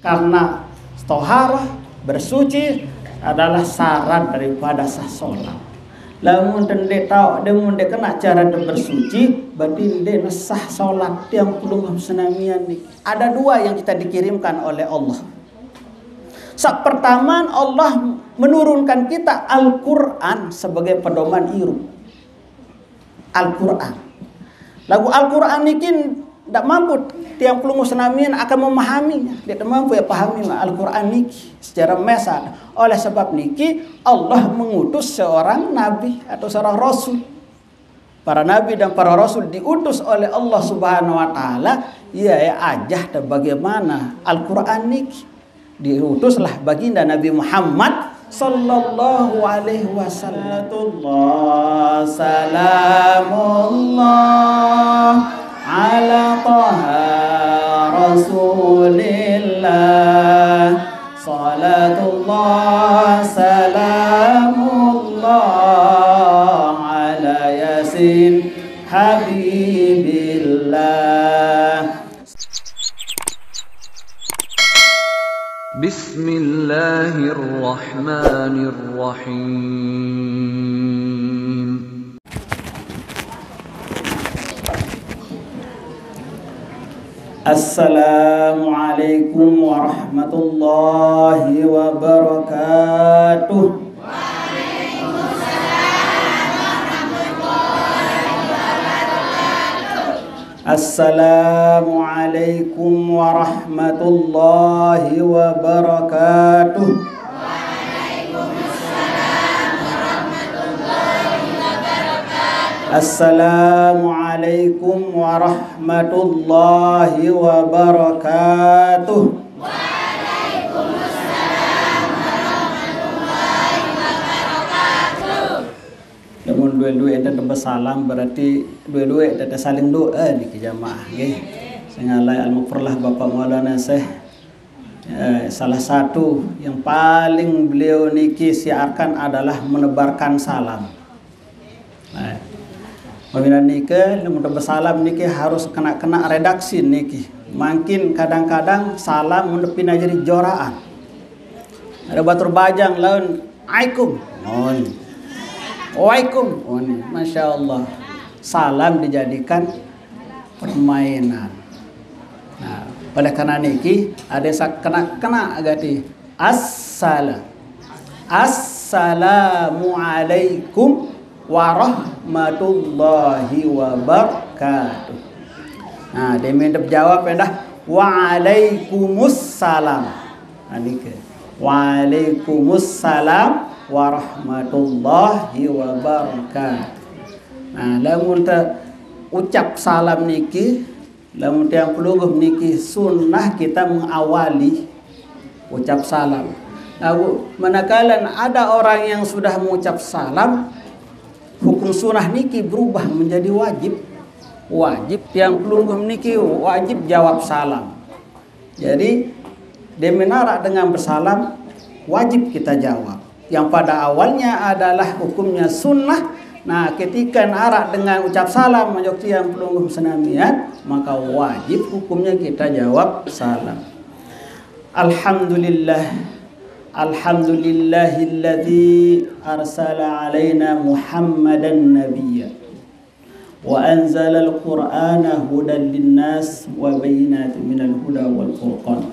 Karena toharah, bersuci adalah syarat daripada sah sholat. Lamun dendek tahu, lamun dek kena cara bersuci, berarti dek sah sholat yang belum senamian nih. Ada dua yang kita dikirimkan oleh Allah. Sak pertama, Allah menurunkan kita Al-Quran sebagai pedoman hidup. Al-Quran. Lagu Al-Quran ini tidak mampu tiang pelungu senamian akan memahaminya. Dia tidak mampu ya pahami Al-Quran niki secara mesat. Oleh sebab niki Allah mengutus seorang nabi atau seorang rasul. Para nabi dan para rasul diutus oleh Allah Subhanahu wa taala ya ajah bagaimana Al-Quran niki. Diutuslah baginda Nabi Muhammad sallallahu alaihi wasallam. Salamullah ala taha rasulillah. Salatullah salamullah ala yasin habibillah. Bismillahirrahmanirrahim. Assalamualaikum warahmatullahi wabarakatuh. Assalamualaikum warahmatullahi wabarakatuh. Assalamualaikum warahmatullahi wabarakatuh. Namun dua-dua ada bersalam berarti dua-dua ada saling doa di jamaah nggih. Sengalai al-mughfirlah Bapak Maulana Syekh salah satu yang paling beliau niki siarkan adalah menebarkan salam. Nah, Mawina niki namun bersalam niki harus kena redaksi niki. Makin kadang-kadang salam mendepin aja di joraan. Ada batur bajang laun aikum. Waalaikum, masya Allah. Salam dijadikan permainan. Nah, oleh karena niki ada kena agati Assalamualaikum warahmatullahi wabarakatuh. Nah, dia mendap jawab dah Waalaikumsalam. Nah, niki Waalaikumsalam warahmatullahi wabarakatuh. Nah, lamun ta ucap salam niki, lamun tiang pelungguh niki sunnah kita mengawali ucap salam. Lalu manakala ada orang yang sudah mengucap salam, hukum sunnah niki berubah menjadi wajib. Wajib tiang pelungguh niki wajib jawab salam. Jadi demenara dengan bersalam wajib kita jawab. Yang pada awalnya adalah hukumnya sunnah. Nah, ketika narak dengan ucap salam majok tiang pelungguh senamian, maka wajib hukumnya kita jawab salam. Alhamdulillahilladzi arsala alaina Muhammadan nabiyya wa anzala al-Qur'ana hudan linnas wa bayyinatin minal huda wal furqan.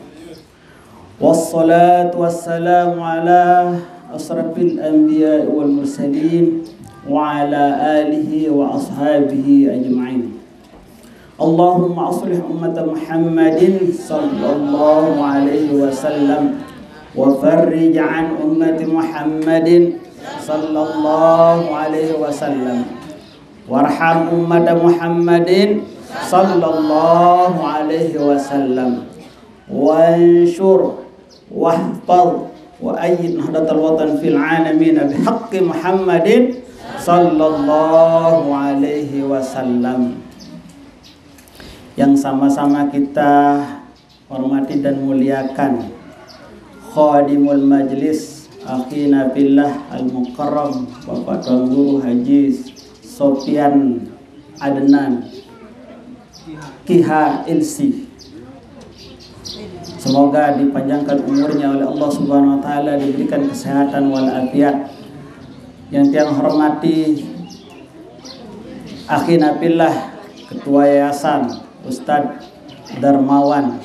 Wassalatu wassalamu ala asrafil anbiya wal mursalin wa ala alihi wa ashabihi ajma'in. Allahumma aslih ummat Muhammadin sallallahu alaihi wasallam wa farrij an ummati Muhammadin sallallahu alaihi wasallam warham ummat Muhammadin sallallahu alaihi wasallam wanshur wahfaz wa ayyid nahdatal watan fil alamin bihaqqi Muhammadin sallallahu alaihi wasallam. Yang sama-sama kita hormati dan muliakan khadimul majlis akhina fillah al-mukarram Bapak Tuan Guru Haji Sofyan Adnan Kiha Ilsi Semoga dipanjangkan umurnya oleh Allah Subhanahu wa taala, diberikan kesehatan walafiat. Yang tiang hormati Akhi Nabillah, Ketua Yayasan Ustadz Darmawan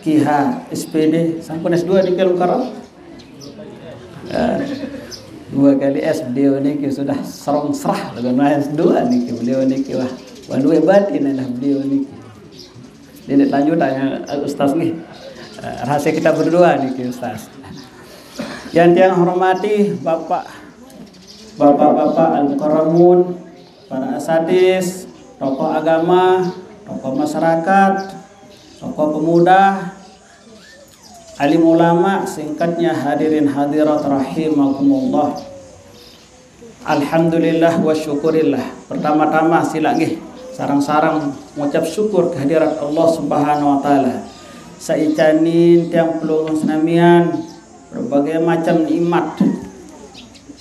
Kiha SPD, sampun S2 di Kelungkara. 2 kali S beliau niki sudah serong serah dengan S2 niki beliau niki wah wanduwe batin dah beliau niki. Ini lanjutannya Ustaz nih. Rahasia kita berdua niki Ustaz. Yang tiang hormati Bapak-bapak al-mukarramun, para asatidz, tokoh agama, tokoh masyarakat, tokoh pemuda, alim ulama, singkatnya hadirin hadirat rahimakumullah. Alhamdulillah wa syukurillah. Pertama-tama sila nggih sarang-sarang mengucap syukur kehadirat Allah Subhanahu wa taala. Saicanin tiang pelurun senamian berbagai macam nikmat.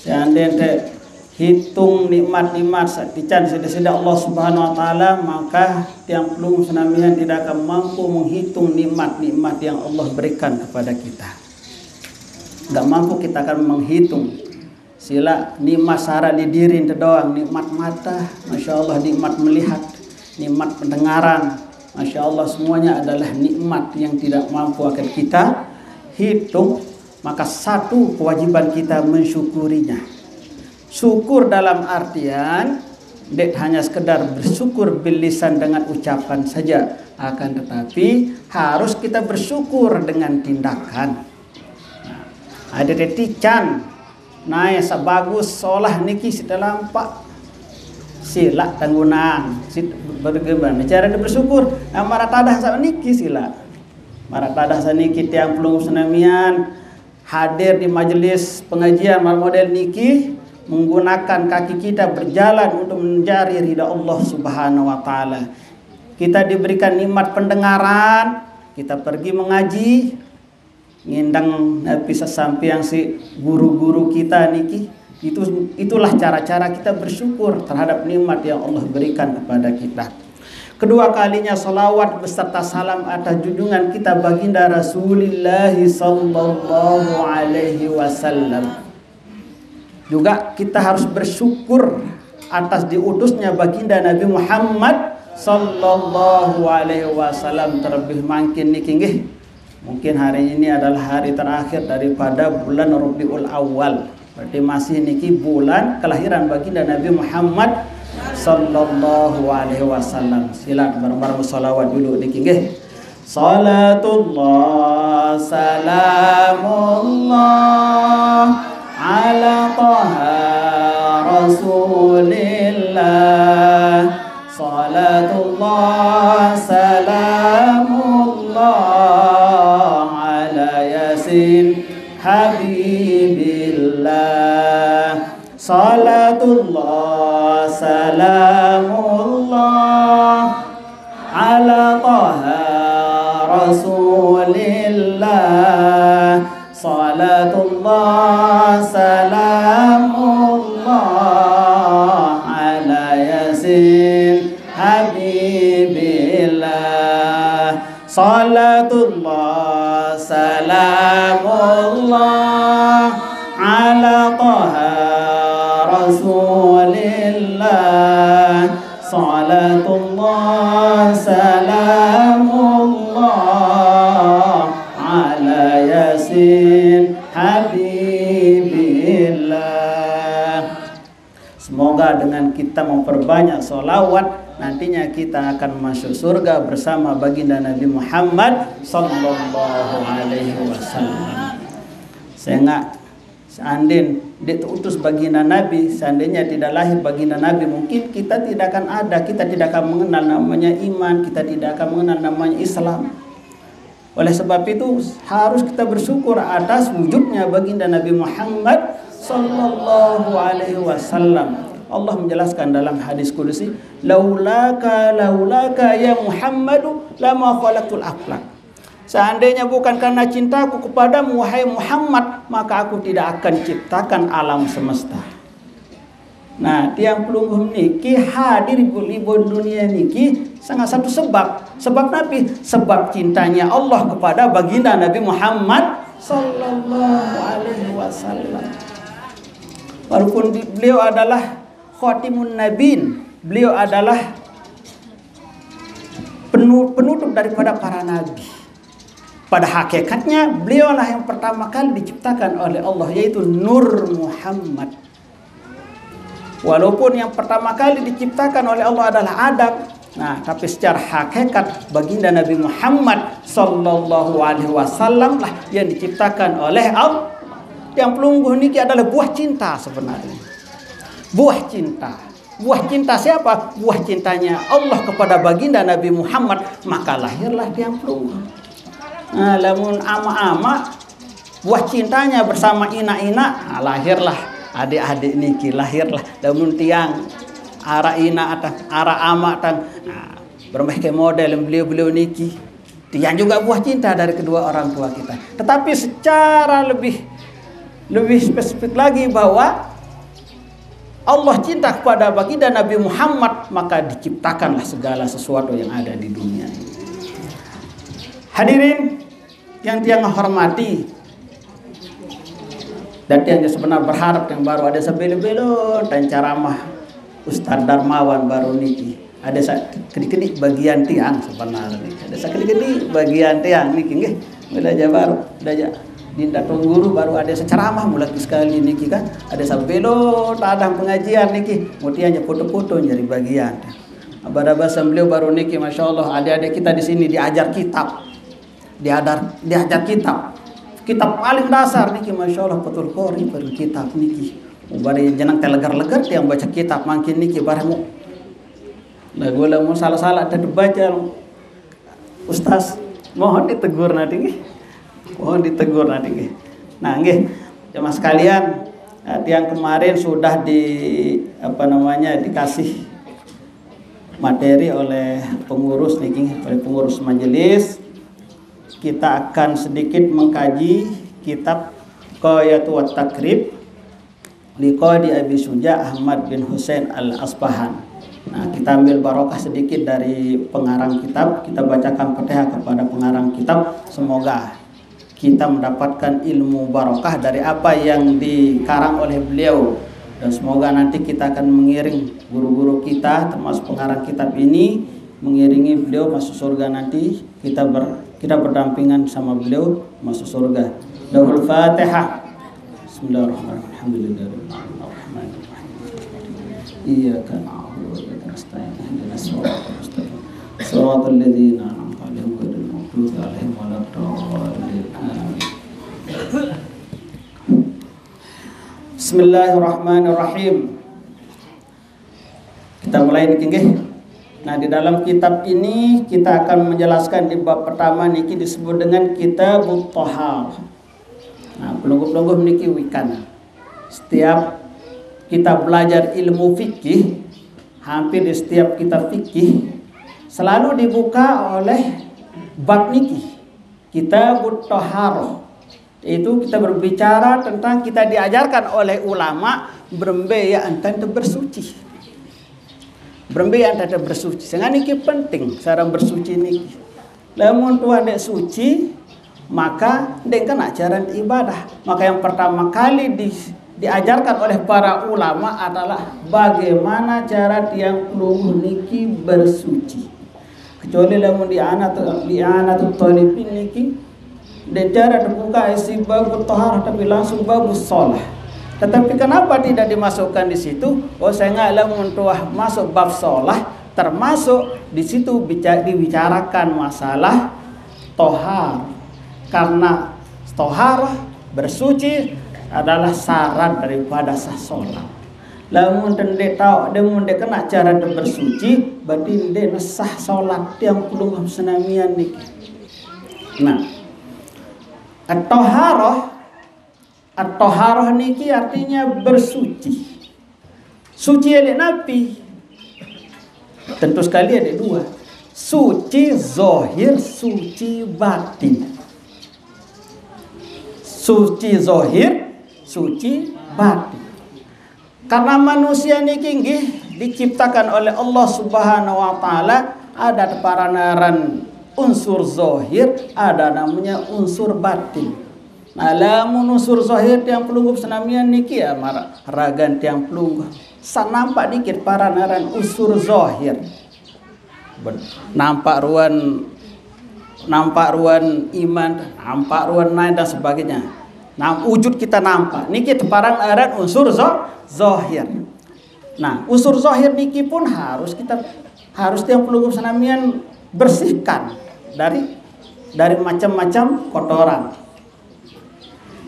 Seandainya hitung nikmat-nikmat satican sedih-sedih Allah Subhanahu wa taala, maka tiang pelurun senamian tidak akan mampu menghitung nikmat-nikmat yang Allah berikan kepada kita. Enggak mampu kita akan menghitung. Sila nikmat sara di diri itu doang, nikmat mata, Masya Allah, nikmat melihat, nikmat pendengaran, Masya Allah, semuanya adalah nikmat yang tidak mampu akan kita hitung. Maka satu kewajiban kita mensyukurinya. Syukur dalam artian tidak hanya sekedar bersyukur bilisan dengan ucapan saja, akan tetapi harus kita bersyukur dengan tindakan. Ada detican naik sebagus solah niki setelah lampak sila tanggunang bagaimana cara bersyukur. Maratadah sama niki sila maratadah saniki tiang pelung senamian hadir di majelis pengajian model niki, menggunakan kaki kita berjalan untuk mencari ridha Allah Subhanahu wa taala. Kita diberikan nikmat pendengaran, kita pergi mengaji, ngindang bisa sampai yang si guru-guru kita niki. Itulah cara-cara kita bersyukur terhadap nikmat yang Allah berikan kepada kita. Kedua kalinya salawat beserta salam atas junjungan kita baginda Rasulullah sallallahu alaihi wasallam. Juga kita harus bersyukur atas diutusnya baginda Nabi Muhammad sallallahu alaihi wasallam. Terlebih makin niki nggih, mungkin hari ini adalah hari terakhir daripada bulan Rabiul Awal. Berarti masih niki bulan kelahiran baginda Nabi Muhammad sallallahu alaihi wasallam. Silakan bareng-bareng sholawat dulu niki nggih. Salatullah salamullah ala taha rasulillah. Salatullah salamullah ala yasin habibillah. Salatullah salamullah ala taha rasulillah. Salatullah salamullah ala yasin habibillah. Salatullah salamullah ala taha rasulillah. Salatullah salamullah ala yasin habibillah. Semoga dengan kita memperbanyak sholawat, nantinya kita akan masuk surga bersama baginda Nabi Muhammad sallallahu alaihi wasallam. Sehingga seandainya diutus baginda Nabi, seandainya tidak lahir baginda Nabi, mungkin kita tidak akan ada, kita tidak akan mengenal namanya iman, kita tidak akan mengenal namanya Islam. Oleh sebab itu harus kita bersyukur atas wujudnya baginda Nabi Muhammad sallallahu alaihi wasallam. Allah menjelaskan dalam hadis qudsi, laulaka ya Muhammadu lama khalaqtul aflaq. Seandainya bukan karena cintaku kepadamu wahai Muhammad, maka aku tidak akan ciptakan alam semesta. Nah, tiang pelungguh niki hadir libur dunia niki sangat satu sebab. Sebab Nabi, sebab cintanya Allah kepada baginda Nabi Muhammad sallallahu alaihi wasallam. Walaupun beliau adalah khatimun nabiin, beliau adalah penutup daripada para nabi. Pada hakikatnya beliaulah yang pertama kali diciptakan oleh Allah, yaitu Nur Muhammad. Walaupun yang pertama kali diciptakan oleh Allah adalah Adam, nah tapi secara hakikat baginda Nabi Muhammad sallallahu alaihi wasallam lah yang diciptakan oleh Allah. Yang pelungguh niki adalah buah cinta sebenarnya. Buah cinta. Buah cinta siapa? Buah cintanya Allah kepada baginda Nabi Muhammad, maka lahirlah tiang pelungguh. Nah, lamun ama-ama buah cintanya bersama ina-ina, nah, lahirlah adik-adik niki, lahirlah lamun tiang ara ina atang ara ama atang, nah, bermain model beliau-beliau niki. Tiang juga buah cinta dari kedua orang tua kita. Tetapi secara lebih spesifik lagi bahwa Allah cinta kepada baginda Nabi Muhammad, maka diciptakanlah segala sesuatu yang ada di dunia ini. Hadirin yang tiang hormati, dan tiang sebenarnya berharap yang baru ada sebelo-belo dan ceramah Ustaz Darmawan baru niki. Ada kedik-kedik bagian tiang sebenarnya. Ada kedik-kedik bagian tiang niki nggih. Belajar baru, belajar Dinda Tungguru baru ada ceramah mulai sekali niki kan. Ada sabelo tadang pengajian niki. Mutiannya foto-foto nyari bagian. Abad-abad beliau baru niki, masya Allah. Adik-adik kita di sini diajar kitab. Diajar kitab. Kitab paling dasar niki, masya Allah, betul kori per kitab niki. Bari jenang telegar-legar yang baca kitab makin niki baremu. Lagu-lagu salah-salah ada dibaca. Ustaz, mohon ditegur nanti nggih. Mohon ditegur nanti nggih. Nah, nggih, jemaah sekalian, yang kemarin sudah dikasih materi oleh pengurus niki, oleh pengurus majelis. Kita akan sedikit mengkaji kitab Ghayatu wat Takrib liqadi Abi Suja Ahmad bin Husain Al-Asbahan. Nah, kita ambil barokah sedikit dari pengarang kitab, kita bacakan Fatihah kepada pengarang kitab. Semoga kita mendapatkan ilmu barokah dari apa yang dikarang oleh beliau, dan semoga nanti kita akan mengiring guru-guru kita termasuk pengarang kitab ini, mengiringi beliau masuk surga nanti. Kita berdampingan sama beliau masuk surga. Lahul Fatihah. Bismillahirrahmanirrahim. Alhamdulillahirrahmanirrahim. Iyyaka na'budu wa iyyaka nasta'in. Ihdinas siratal mustaqim. Shiratal ladzina an'amta 'alaihim ghairil maghdubi 'alaihim waladdallin. Bismillahirrahmanirrahim. Kita mulai niki. Nah, di dalam kitab ini kita akan menjelaskan di bab pertama niki disebut dengan Kitabut Thahar. Nah, pelungguh-pelungguh niki wikan. Setiap kita belajar ilmu fikih, hampir di setiap kitab fikih selalu dibuka oleh bab niki, Kitabut Thahar. Itu kita berbicara tentang, kita diajarkan oleh ulama berembeyaan tentang bersuci. Berembeyaan tentang bersuci. Sehingga niki penting cara bersuci niki. Lamun tuan dek suci, maka dek kena cara ibadah. Maka yang pertama kali diajarkan oleh para ulama adalah bagaimana cara tiang pelungguh niki bersuci. Kecuali lamun di anatul talibin niki, dan cara terbuka isi babut tahar tapi langsung babus sholah. Tetapi kenapa tidak dimasukkan di situ? Oh, saya nggak lamun tuah masuk bab sholah, termasuk di situ dibicarakan masalah tohar. Karena tohar bersuci adalah syarat daripada sah sholat. Lamun dende tahu, dende kena cara bersuci, berarti dende sah sholat yang belum senamian nih. Nah, At-Taharah niki artinya bersuci. Suci oleh Nabi tentu sekali ada dua. Suci zahir, suci batin. Suci zahir, suci batin. Karena manusia niki nggih diciptakan oleh Allah Subhanahu wa taala ada paranaran unsur zahir, ada namanya unsur batin. Nah, lamun unsur zahir tiang pelunggup senamian niki ya ragan tiang pelunggup. Nampak dikit paranaran unsur zahir. Nampak ruan iman, nampak ruan naik dan sebagainya. Nah, wujud kita nampak. Niki parang aran unsur zahir. Nah, unsur zahir niki pun harus tiang pelunggup senamian bersihkan dari macam-macam kotoran.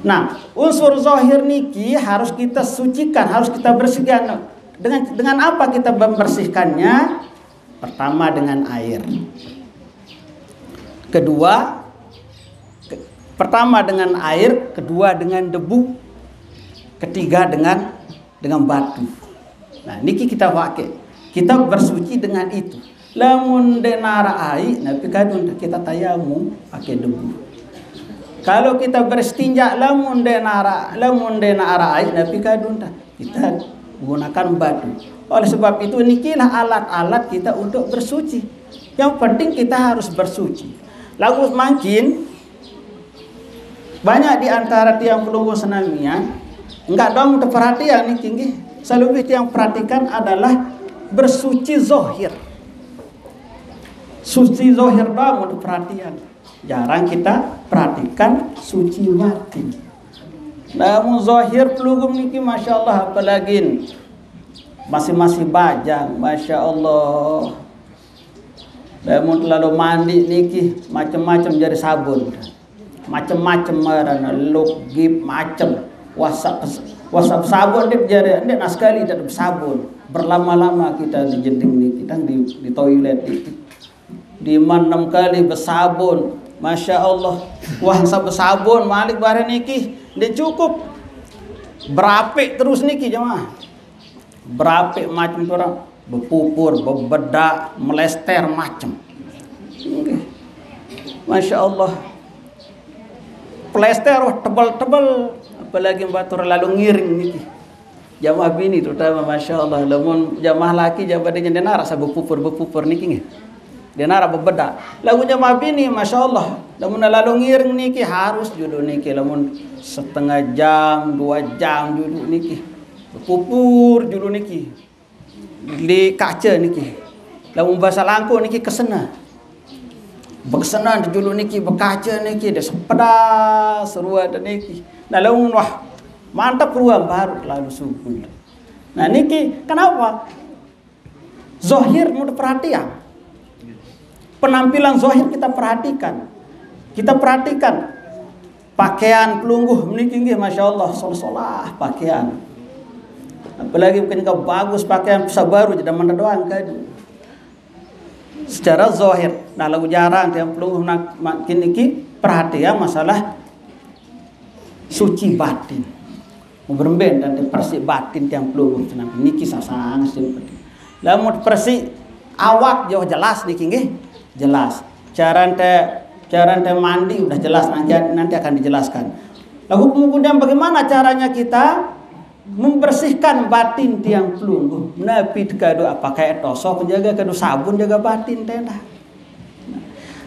Nah, unsur zahir niki harus kita sucikan, harus kita bersihkan. Dengan apa kita membersihkannya? Pertama dengan air. Pertama dengan air, kedua dengan debu, ketiga dengan batu. Nah, niki kita pakai. Kita bersuci dengan itu. Lamun denara air, nabi kadun kita tayamum pakai debu. Kalau kita beristinja lamun denara air, nabi kadun kita gunakan batu. Oleh sebab itu nikilah alat-alat kita untuk bersuci. Yang penting kita harus bersuci. Lagu makin banyak di antara tiang pelunggu senamian enggak dong perhatian nih tinggi. Selebih yang perhatikan adalah bersuci zahir. Suci zahir dong perhatian. Jarang kita perhatikan suci batin. Namun zahir pelunggu niki masya Allah, apalagi masih bajang, masya Allah. Namun lalu mandi niki macam-macam jadi sabun. Macam-macam marana logip macam wasap sabun dia jadi ndak sekali tetap sabun berlama-lama kita di jending niki dan di toilet niki di 6 kali bersabun masya Allah wasap bersabun malik bare niki dia cukup berapik terus niki jemaah berapik macam orang berpupur berbedak melester macam okay. Masya Allah plester tebal-tebal apalagi batur lalu ngiring niki jamaah bini terutama masya Allah lamun jamaah laki jamaah dia denara sa berpupur niki nggih denara bebedak lagu jamaah bini masya Allah lamun lalu ngiring niki harus judul niki lamun setengah jam 2 jam judul niki berpupur judul niki di kaca niki lamun bahasa langko niki kesena berkesenan dulu niki berkaca niki dah sepedas seruat dan niki nah lamun wah mantap ruang baru lalu subuh. Nah niki kenapa zahir mudah perhatian penampilan zahir kita perhatikan pakaian pelungguh niki nggih masya Allah sol-solah pakaian apalagi bukan bagus pakaian sabaru jadi mana doang kadu secara zahir. Nah lagu jarang yang perlu makin niki perhatian masalah suci batin. Beremben dan persik batin yang perlu niki sasang seperti. Lamun persik awak jauh jelas niki nggih jelas. Cara mandi udah jelas nanti akan dijelaskan. Lalu kemudian bagaimana caranya kita membersihkan batin tiang pelunggu nabi kado pakai tosok jaga kado sabun jaga batin tenda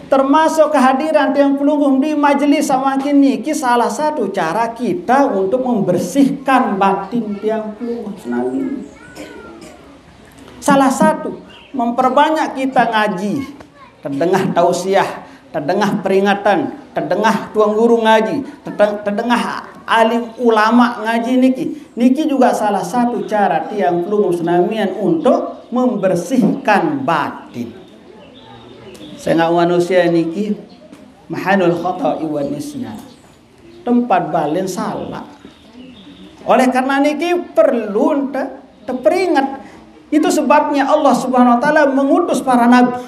termasuk kehadiran tiang pelunggu di majelis semakin niki salah satu cara kita untuk membersihkan batin tiang pelunggu salah satu memperbanyak kita ngaji terdengar tausiah terdengar peringatan terdengar tuang guru ngaji terdengar alim ulama ngaji niki juga salah satu cara tiang pelunggu senamian untuk membersihkan batin. Saya manusia niki mahanul khata'i wa nisyan tempat balen salah. Oleh karena niki perlu teringat itu sebabnya Allah Subhanahu wa taala mengutus para nabi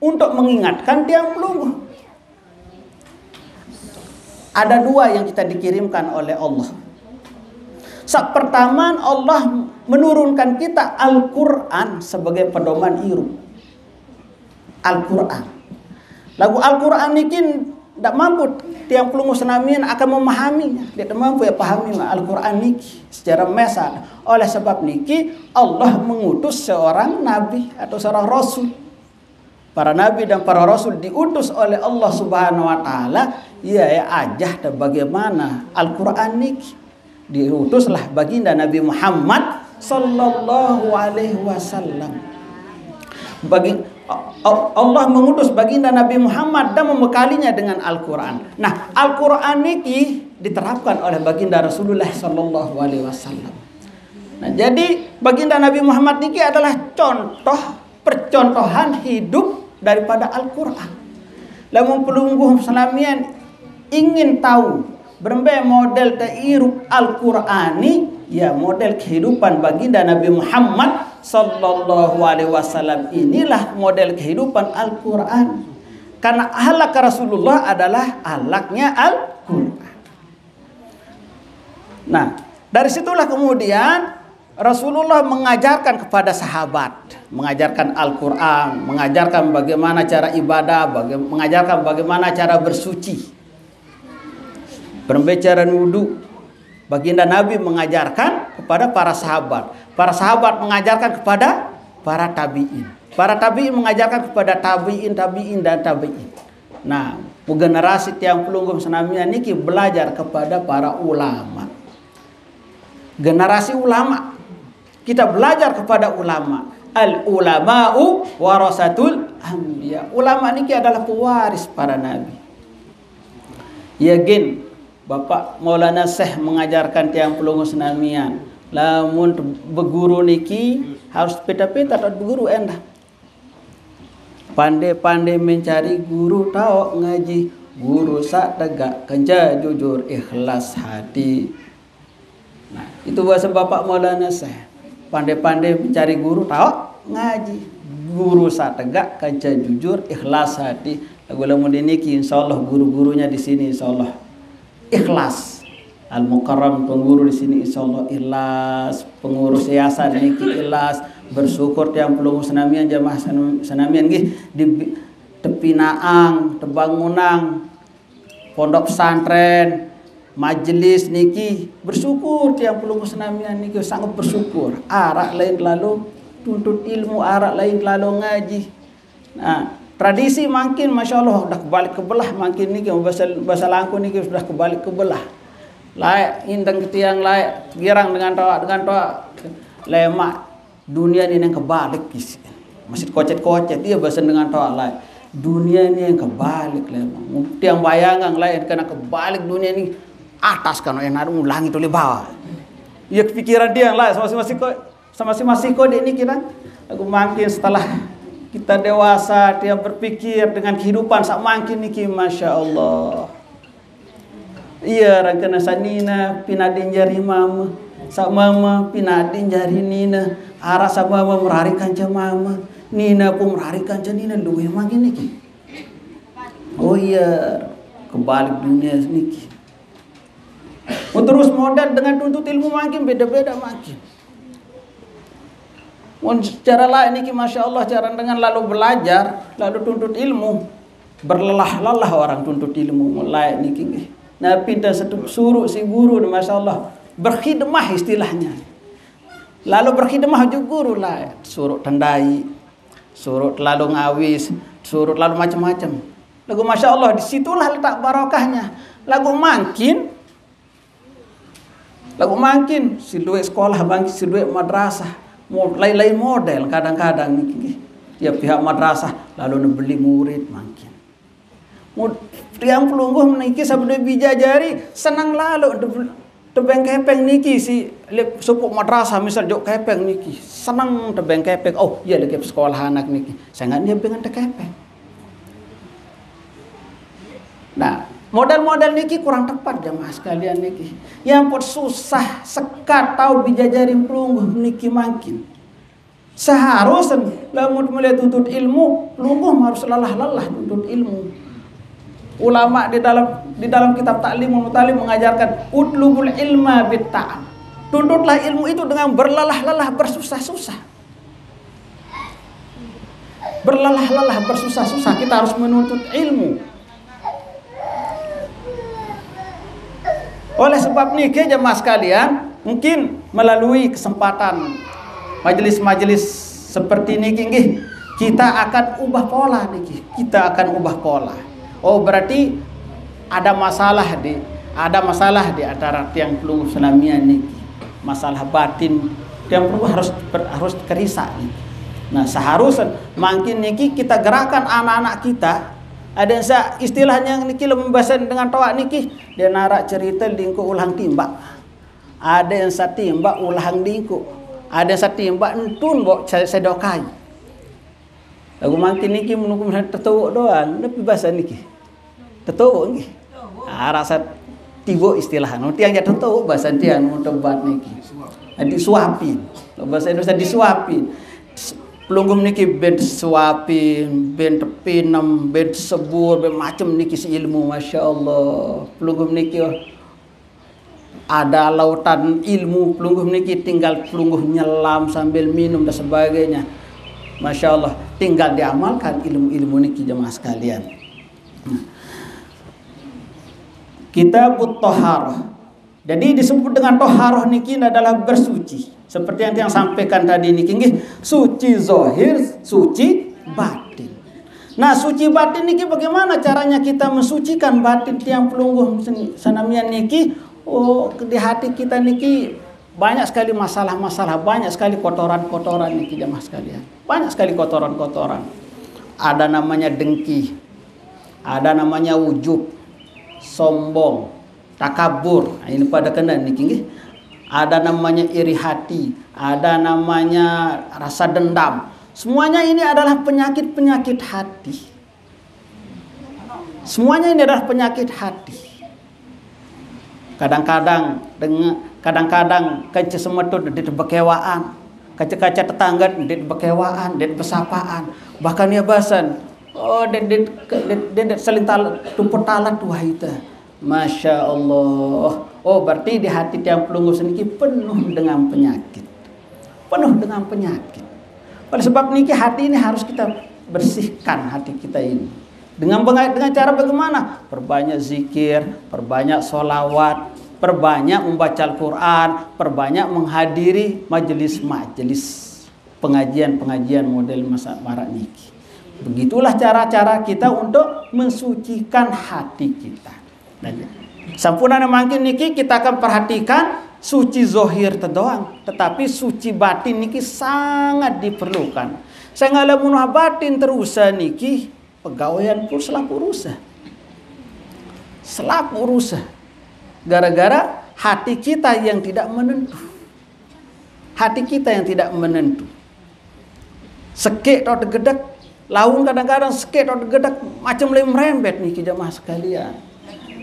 untuk mengingatkan tiang pelunggu. Ada 2 yang kita dikirimkan oleh Allah. Pertama Allah menurunkan kita Al-Quran sebagai pedoman hidup. Al-Quran. Lagu Al-Quran tidak mampu tiang pelungu senamian akan memahaminya. Dia tidak mampu ya pahami Al-Quran niki secara mesat. Oleh sebab niki Allah mengutus seorang nabi atau seorang rasul. Para nabi dan para rasul diutus oleh Allah Subhanahu wa taala ya ajah bagaimana Al-Quran niki. Diutuslah baginda Nabi Muhammad sallallahu alaihi wasallam. Allah mengutus baginda Nabi Muhammad dan membekalinya dengan Al-Quran. Nah, Al-Quran ini diterapkan oleh baginda Rasulullah sallallahu alaihi wasallam. Nah, jadi baginda Nabi Muhammad ini adalah contoh percontohan hidup daripada Al-Quran. Lamun pelungguh selamian ingin tahu berbagai model ta'iruf Al-Qur'ani, ya model kehidupan baginda Nabi Muhammad sallallahu alaihi wasallam inilah model kehidupan Al-Qur'an. Karena akhlak Rasulullah adalah akhlaknya Al-Qur'an. Nah, dari situlah kemudian Rasulullah mengajarkan kepada sahabat, mengajarkan Al-Qur'an, mengajarkan bagaimana cara ibadah, mengajarkan bagaimana cara bersuci. Berbicara wudu, baginda Nabi mengajarkan kepada para sahabat. Para sahabat mengajarkan kepada para tabi'in. Para tabi'in mengajarkan kepada tabi'in dan tabi'in. Nah, generasi tiang pelungguh senamian niki belajar kepada para ulama. Generasi ulama. Kita belajar kepada ulama. Al-ulama'u warasatul anbiya. Ulama niki adalah pewaris para nabi. Ya gen Bapak Maulana Syekh mengajarkan tiang pelungguh senamian. Lamun berguru niki harus peta-peta atau berguru endah. Pandai-pandai mencari guru, tahu ngaji. Guru sak tegak, kenja jujur, ikhlas hati. Nah, itu bahasa Bapak Maulana Syekh. Pandai-pandai mencari guru, tahu ngaji. Guru sak tegak, kenja jujur, ikhlas hati. Lagu-lagu niki insyaallah guru-gurunya di sini insyaallah ikhlas. Al-Mukarram pengurus di sini insyaallah ikhlas, pengurus yayasan niki ikhlas, bersyukur tiang pelungguh senamian jamaah senamian nggih di Tepinaang, Tebangunang, pondok pesantren, majelis niki bersyukur tiang pelungguh senamian niki sangat bersyukur. Arak lain lalu tuntut ilmu, arak lain lalu ngaji. Nah, tradisi makin Masya Allah sudah kebalik kebelah makin niki bahasa langku niki sudah kebalik kebelah. Layak indang tiang layak girang dengan toa lemak dunia ini yang kebalik kisi. Masih kocet-kocet dia bahasa dengan toa layak. Dunia ini yang kebalik lemak. Tiang bayangan layak kena kebalik dunia ini atas kan yang ada ulangi tu le bawah. Ya kepikiran dia yang layak sama-masing kode ini kira. Aku makin setelah kita dewasa, dia berpikir dengan kehidupan sak makin niki Masya Allah. Iya, rangkana sanina pinadin jari mama, sak mama pinadin jari nina, arah sak mama merarikan ca mama, nina pun merarikan ca nina, luwe makin niki. Oh iya, kebalik dunia niki. Terus modal dengan tuntut ilmu makin beda-beda makin. Cara lain niki Masya Allah cara dengan lalu belajar lalu tuntut ilmu berlelah-lelah orang tuntut ilmu mulai niki nah pindah suruh si guru Masya Allah berkhidmah istilahnya lalu berkhidmah juga guru lah suruh tandai suruh lalu ngawis suruh lalu macam-macam lagu Masya Allah disitulah letak barokahnya lagu makin si duit sekolah bangkit si duit madrasah lain-lain model kadang-kadang ya pihak madrasah lalu beli murid makin tiang pelungguh niki sabda bijajari senang lalu tebeng kepeng niki si supuk madrasah misal jok kepeng niki senang tebeng kepeng oh iya lagi sekolah anak niki saya nggak dia pengen kepeng. Nah modal-modal niki kurang tepat jamaah sekalian niki. Yang pun susah sekat tahu bijajari pelungguh niki makin. Seharusnya lamun melihat tuntut ilmu, pelungguh harus lelah-lelah tuntut ilmu. Ulama di dalam kitab Ta'lim Mutalim mengajarkan utlubul ilma bitta'am. Tuntutlah ilmu itu dengan berlelah-lelah, bersusah-susah. Berlelah-lelah, bersusah-susah kita harus menuntut ilmu. Oleh sebab niki jemaah sekalian, mungkin melalui kesempatan majelis-majelis seperti niki nggih, kita akan ubah pola niki. Kita akan ubah pola. Oh, berarti ada masalah di antara tiang pelungguh senamian niki. Masalah batin tiang pelungguh harus kerisa nih. Nah, seharusnya makin niki kita gerakan anak-anak kita. Ada yang istilahnya niki lembasan dengan toa niki, dia narak cerita dingku ulang timbak. Ada yang timbak ulang dingku. Ada yang timbak entun bok sedokai. Aku makin niki menunggu tertuuk doang, tapi bahasa niki. Tertuuk niki. Rasa tibo istilah. Nanti yang jatuh tertuuk bahasa tiang untuk buat niki. Disuapin. Bahasa Indonesia disuapin. Pelunggum niki ben suapin, ben tepinem, ben sebur, ben macam niki ilmu, masya Allah. Pelunggum niki ada lautan ilmu. Pelunggum niki tinggal pelungguh nyelam sambil minum dan sebagainya. Masya Allah, tinggal diamalkan ilmu-ilmu niki jemaah sekalian. Kitabut Thaharah. Jadi disebut dengan toharoh niki adalah bersuci. Seperti yang sampaikan tadi niki nggih, suci zahir, suci batin. Nah, suci batin niki bagaimana caranya kita mensucikan batin tiang pelungguh senamian niki? Oh, di hati kita niki banyak sekali masalah-masalah, banyak sekali kotoran-kotoran niki jemaah sekalian. Banyak sekali kotoran-kotoran. Ada namanya dengki. Ada namanya ujub, sombong, takabur. Nah, ini pada kena niki nggih. Ada namanya iri hati, ada namanya rasa dendam. Semuanya ini adalah penyakit-penyakit hati. Semuanya ini adalah penyakit hati. Kadang-kadang kaca semetut di bekewaan, kaca-kaca tetangga di bekewaan, di pesapaan, bahkan ya basan. Oh, den saling tumput talat wah itu. Masya Allah. Oh, berarti di hati tiang pelungguh seniki penuh dengan penyakit. Penuh dengan penyakit. Oleh sebab niki hati ini harus kita bersihkan hati kita ini. Dengan cara bagaimana? Perbanyak zikir, perbanyak sholawat, perbanyak membaca Al-Quran, perbanyak menghadiri majelis-majelis pengajian-pengajian model masa marak niki. Begitulah cara-cara kita untuk mensucikan hati kita. Sampurna makin niki kita akan perhatikan suci zohir terdoang, tetapi suci batin niki sangat diperlukan. Saya ngalamun batin terusa niki pegawaian pun selaku rusa. Gara-gara hati kita yang tidak menentu. Hati kita yang tidak menentu. Sekek atau degedak, laun kadang-kadang sekek atau degedak macam lem merembet niki jemaah sekalian.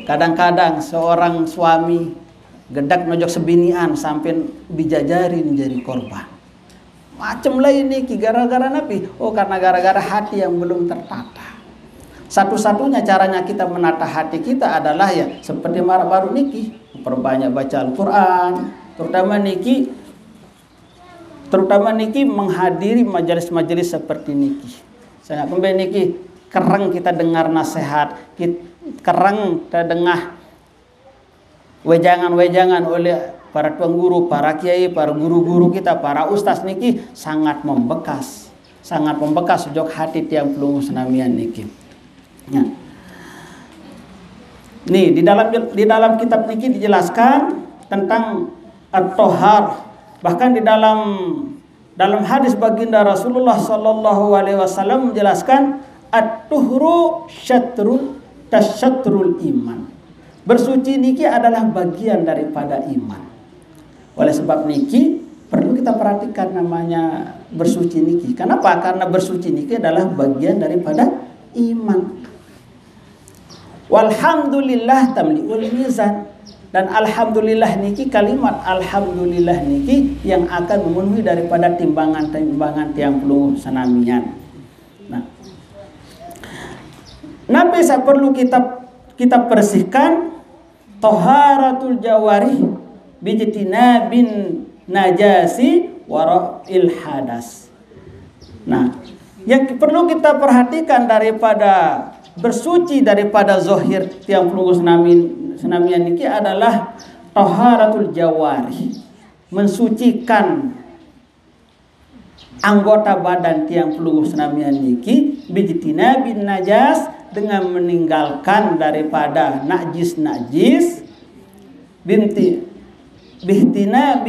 Kadang-kadang seorang suami gedak nojok sebinian sampai bijajari menjadi korban. Macam lain niki gara-gara nabi. Oh, karena gara-gara hati yang belum tertata. Satu-satunya caranya kita menata hati kita adalah ya seperti baru niki, perbanyak baca Al-Quran, terutama niki menghadiri majelis-majelis seperti niki. Saya kembali niki kereng kita dengar nasihat, kereng kita dengar wejangan-wejangan oleh para tuan guru, para kiai, para guru-guru kita, para ustaz niki sangat membekas sejak hati tiang pelungguh senamian niki. Ya. Nih di dalam kitab niki dijelaskan tentang at-thahar. Bahkan di dalam hadis baginda Rasulullah sallallahu alaihi wasallam menjelaskan at-tuhru tasyatrul iman. Bersuci niki adalah bagian daripada iman. Oleh sebab niki perlu kita perhatikan namanya bersuci niki. Kenapa? Karena bersuci niki adalah bagian daripada iman. Walhamdulillah tamliul mizan. Dan alhamdulillah niki, kalimat alhamdulillah niki yang akan memenuhi daripada timbangan-timbangan tiang pelungguh senamian. Nah, nabi saya perlu kita bersihkan taharatul jawarih bijtinabin najasi wara'il hadas. Nah, yang perlu kita perhatikan daripada bersuci daripada zahir tiang pelungguh senamian niki adalah taharatul jawari, mensucikan anggota badan tiang pelungguh senamian niki bijtina bin najas, dengan meninggalkan daripada najis bijtina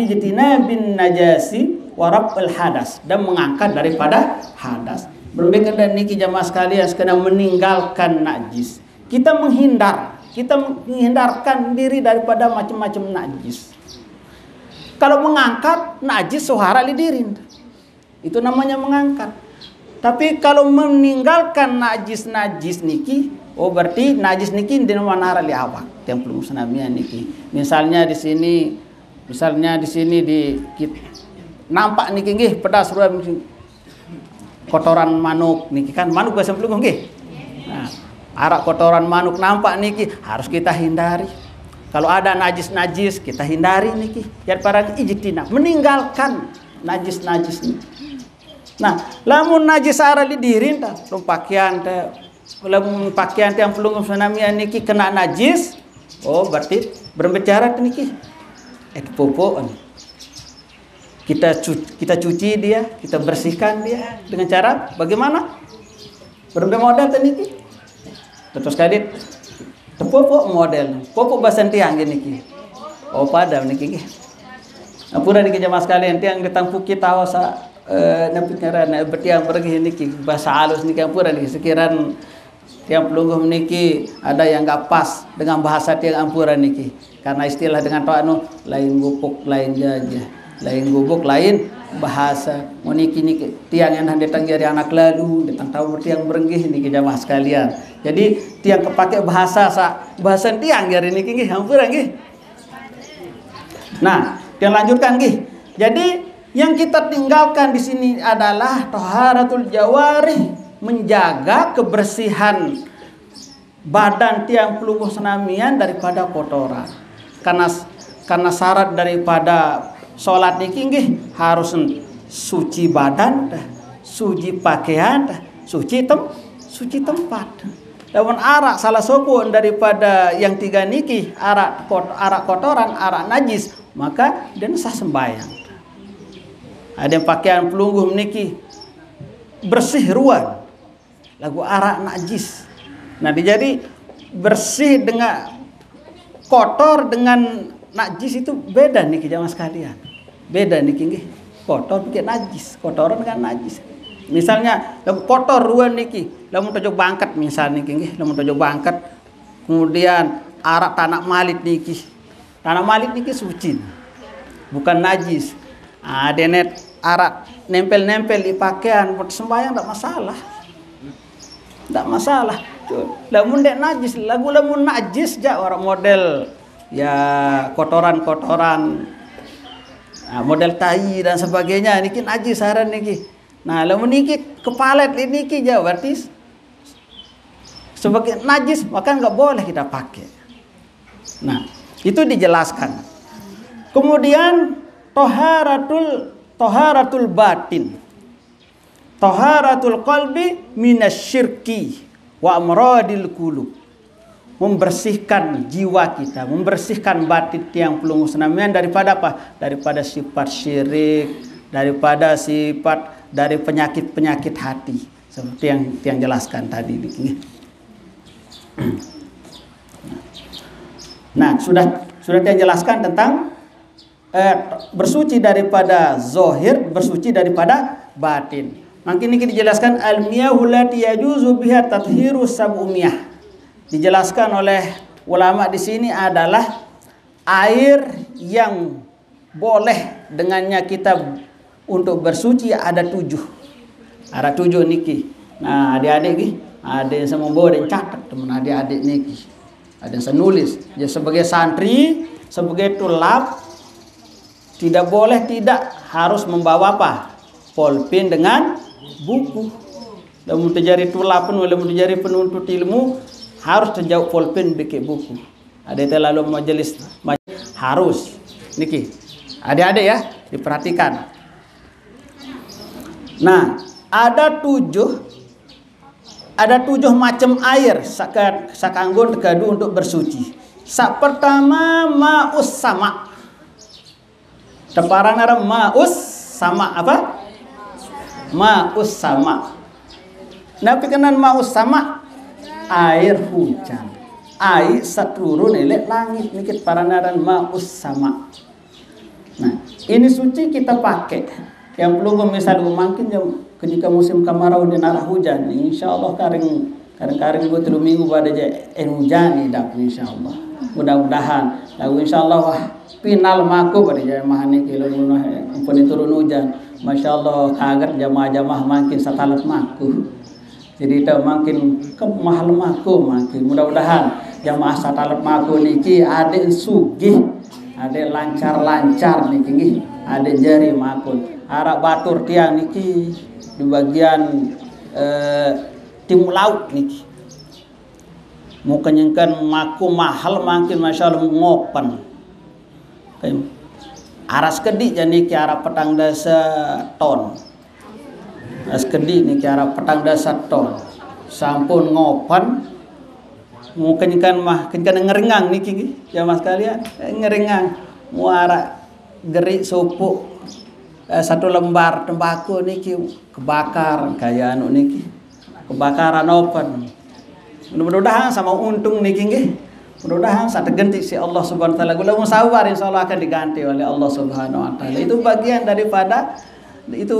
bin najasi warabul hadas, dan mengangkat daripada hadas. Berbeda dan niki jamaah sekalian, kena meninggalkan najis. Kita menghindarkan diri daripada macam-macam najis. Kalau mengangkat najis suhara lidirin, itu namanya mengangkat. Tapi kalau meninggalkan najis niki, oh berarti najis niki di manara li awak yang belum senamian niki. Misalnya di sini nampak niki nggih pedas ruam kotoran manuk niki, kan manuk bahasa pelungguh nggih. Nah, arak kotoran manuk nampak niki harus kita hindari. Kalau ada najis kita hindari niki. Jadi para ijtina meninggalkan najis niki. Nah, lamun najis ara di diri ta, pakaian yang pelungguh senamian niki kena najis, oh berarti berbicara niki. Popo kita cuci dia, kita bersihkan dia dengan cara bagaimana? Berbagai model niki. Terus kadit popo model, popo basan tiang niki. Oh pada niki nggih. Ampura niki jamaah sekalian, tiang ditampu kita wasa napikiran bertiang pergi niki bahasa halus niki ampura niki sekiran tiang pelungguh niki ada yang enggak pas dengan bahasa tiang ampura niki. Karena istilah dengan to'anu lain gupuk lain jajah, lain gubuk lain bahasa. Niki tiang yang datang dari anak lalu, datang tahu tiang berenggih niki jamaah sekalian. Jadi tiang kepake bahasa tiang dari niki nggih hampura nggih. Nah, tiang lanjutkan nggih. Jadi yang kita tinggalkan di sini adalah taharatul jawari, menjaga kebersihan badan tiang pelungguh senamian daripada kotoran. Karena syarat daripada sholat niki nggih harus suci badan, suci pakaian, suci tempat. Lawan arak salah sopun daripada yang tiga niki, arak kotoran, arak najis, maka dia sah sembahyang. Ada yang pakaian pelungguh niki bersih ruan, lagu arak najis. Nah, jadi bersih dengan kotor dengan najis itu beda niki jamaah sekalian. Beda niki nggih. Kotor bikin najis, kotoran dengan najis. Misalnya kotor ruan niki, lamun tojo bangkat misalnya niki nggih, lamun tojo bangkat kemudian arak tanah malit niki. Tanah malit niki suci. Bukan najis. Denet arak nempel-nempel di pakaian buat sembahyang enggak masalah. Enggak masalah. Lamun dek najis, lamun najis ja orang model ya kotoran-kotoran, model tai dan sebagainya niki najis saran niki. Nah, lamun niki kepalet niki ja berarti sebagai najis, maka enggak boleh kita pakai. Nah, itu dijelaskan. Kemudian taharatul batin. Taharatul qalbi minasyirki wa amradil qulub. Membersihkan jiwa kita, membersihkan batin tiang pelungguh senamian daripada apa? Daripada sifat syirik, daripada sifat dari penyakit-penyakit hati. Seperti yang jelaskan tadi. Nah, sudah yang jelaskan tentang bersuci daripada zahir, bersuci daripada batin. Makin ini dijelaskan al-miyahul lati yajuzu biha tathiru sab'umiyah. Dijelaskan oleh ulama di sini adalah air yang boleh dengannya kita untuk bersuci ada 7. Ada 7 niki. Nah, adik-adik niki, ada yang sama bawa dan catat teman adik-adik niki. Ada yang saya nulis. Ya, sebagai santri, sebagai tulab tidak boleh tidak harus membawa apa? Polpen dengan buku. Lamun terjadi tulap pun, lamun terjadi penuntut ilmu harus terjauh polpen bikin buku. Ada terlalu majelis harus niki. Adik-adik ya, diperhatikan. Nah, ada 7 macam air sakanggon tekadu untuk bersuci. Sak pertama ma'us sama. Teparan ada ma'us sama apa? Ma'us sama. Nabi kenan ma'us sama air hujan. Air saturun elek langit nikit paranaran ma'us sama. Nah, ini suci kita pakai. Yang perlu misal mungkin ketika musim kemarau dan arah hujan, insyaallah karing gue 3 minggu pada hujan dak insyaallah. Mudah-mudahan lagu insyaallah wah final maku pada jamaah niki lamun ampun turun hujan. Masyaallah kaget jamaah-jamaah makin satalat maku. Jadi itu makin mahal maku makin mudah-mudahan jamaah satalat maku niki ade sugih, ade lancar-lancar niki nggih, ade jari makun. Arab batur tiang niki di bagian timur laut niki. Mau kenyangkan maku mahal makin masyaallah ngopen. Aras kedi niki arah petang dasa ton. Aras kedi niki arah petang dasa ton. Sampun ngopen. Mau kenyangkan mah kenyangkan ngeringang niki ya mas kalian ngeringang. Mau arah gerik supuk 1 lembar tembakau niki kebakar kayak anu niki. Kebakaran open. Mudah-mudahan sama untung niki nggih. Mudah-mudahan satu ganti si Allah Subhanahu wa taala. Kalau sabar insyaallah akan diganti oleh Allah Subhanahu wa taala. Itu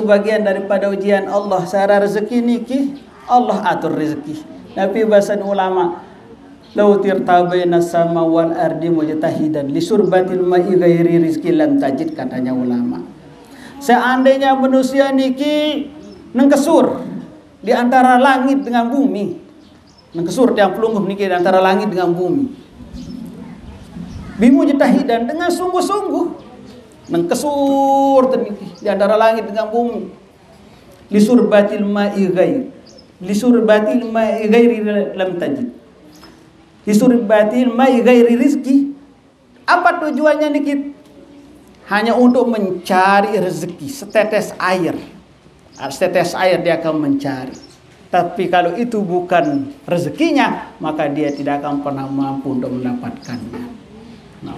bagian daripada ujian Allah. Secara rezeki niki Allah atur rezeki. Tapi bahasan ulama law tirtabaina sama wal ardi mujtahidan li surbatil ma'i ghairi rizqi lam tajid katanya ulama. Seandainya manusia niki nengkesur di antara langit dengan bumi. Nengkesur tiang pelungguh niki di antara langit dengan bumi. Bimujtahidan dengan sungguh-sungguh nengkesur niki di antara langit dengan bumi. Lisurbatil ma'i ghairi lam tajid. Lisurbatil ma'i ghairi rizki. Apa tujuannya niki? Hanya untuk mencari rezeki, setetes air. Setetes air dia akan mencari. Tapi kalau itu bukan rezekinya, maka dia tidak akan pernah mampu untuk mendapatkannya. Nah,